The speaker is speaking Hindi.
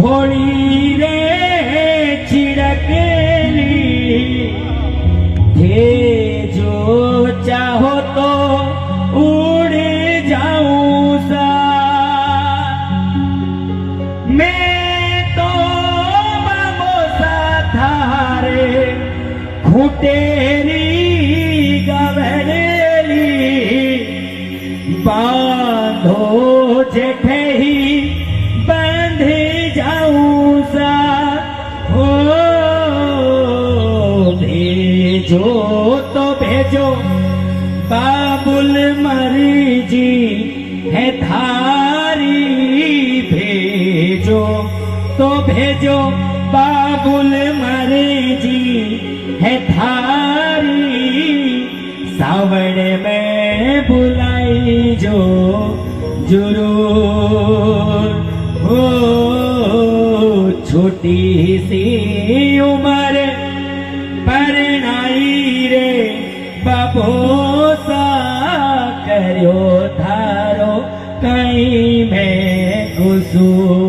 भोली रे छिड़केली थे जो चाहो तो उड़ जाऊं सा मैं तो बाबो सा थारे खूटेली गवरेली बांधो जेठे ही बंधे जाऊं सा हो भेजो तो भेजो बाबुल मरी जी है थारी भेजो तो भेजो बाबुल मरी जी है थारी सावण में बुलाई जो जरूर हो छोटी सी उम्र परनाई रे बाबोसा करो थारो कहीं मैं घुसूं